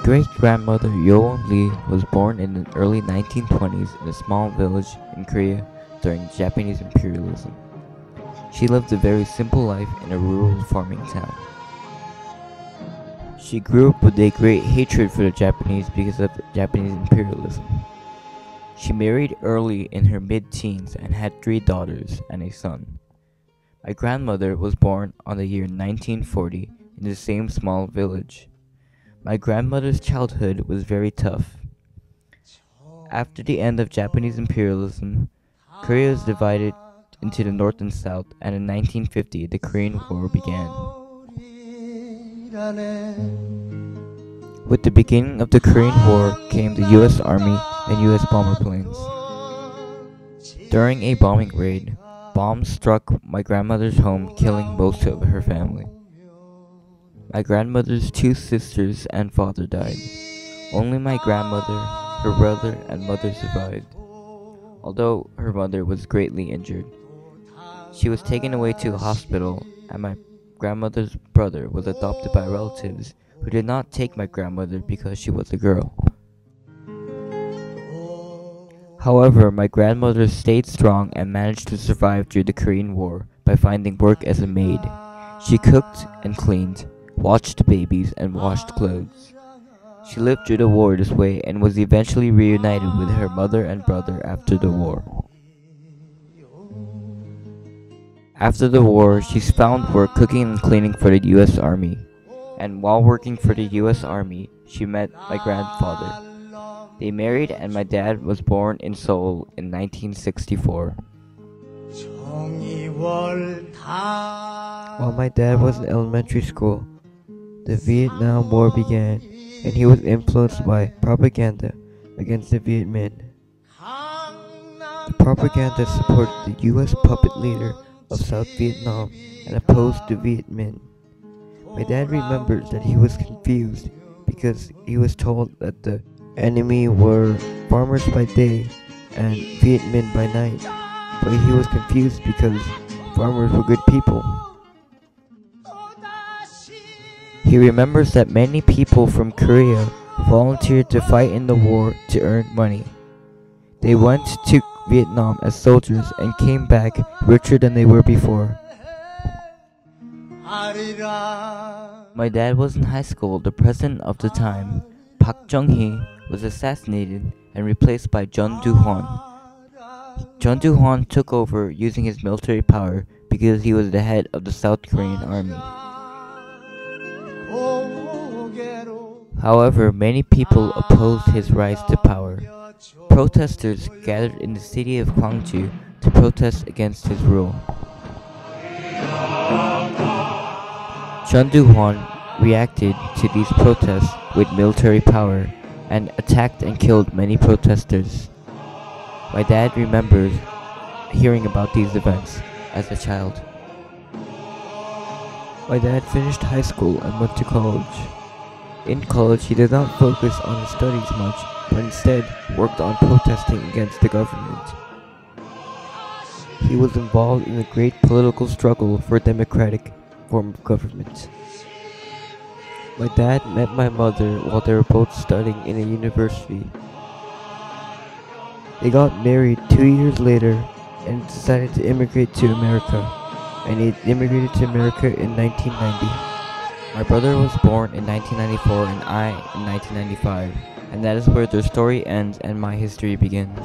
great-grandmother Yoon Lee was born in the early 1920s in a small village in Korea during Japanese imperialism. She lived a very simple life in a rural farming town. She grew up with a great hatred for the Japanese because of Japanese imperialism. She married early in her mid-teens and had 3 daughters and a son. My grandmother was born on the year 1940 in the same small village. My grandmother's childhood was very tough. After the end of Japanese imperialism, Korea was divided into the North and South, and in 1950 the Korean War began. With the beginning of the Korean War came the U.S. Army and U.S. bomber planes. During a bombing raid, bombs struck my grandmother's home, killing most of her family. My grandmother's 2 sisters and father died. Only my grandmother, her brother, and mother survived, although her mother was greatly injured. She was taken away to a hospital, and my grandmother's brother was adopted by relatives who did not take my grandmother because she was a girl. However, my grandmother stayed strong and managed to survive through the Korean War by finding work as a maid. She cooked and cleaned, watched babies, and washed clothes. She lived through the war this way and was eventually reunited with her mother and brother after the war. After the war, she found work cooking and cleaning for the U.S. Army, and while working for the U.S. Army, she met my grandfather. They married, and my dad was born in Seoul in 1964. While my dad was in elementary school, the Vietnam War began, and he was influenced by propaganda against the Viet Minh. The propaganda supported the U.S. puppet leader of South Vietnam and opposed the Viet Minh. My dad remembers that he was confused because he was told that the enemy were farmers by day and Viet Minh by night, but he was confused because farmers were good people. He remembers that many people from Korea volunteered to fight in the war to earn money. They went to Vietnam as soldiers and came back richer than they were before. My dad was in high school. The president of the time, Park Chung-hee, was assassinated and replaced by Chun Doo-hwan. Chun Doo-hwan took over using his military power because he was the head of the South Korean army. However, many people opposed his rise to power. Protesters gathered in the city of Gwangju to protest against his rule. Chun Doo-hwan reacted to these protests with military power and attacked and killed many protesters. My dad remembers hearing about these events as a child. My dad finished high school and went to college. In college, he did not focus on his studies much, but instead worked on protesting against the government. He was involved in a great political struggle for a democratic form of government. My dad met my mother while they were both studying in a university. They got married 2 years later and decided to immigrate to America, and he immigrated to America in 1990. My brother was born in 1994 and I in 1995, and that is where their story ends and my history begins.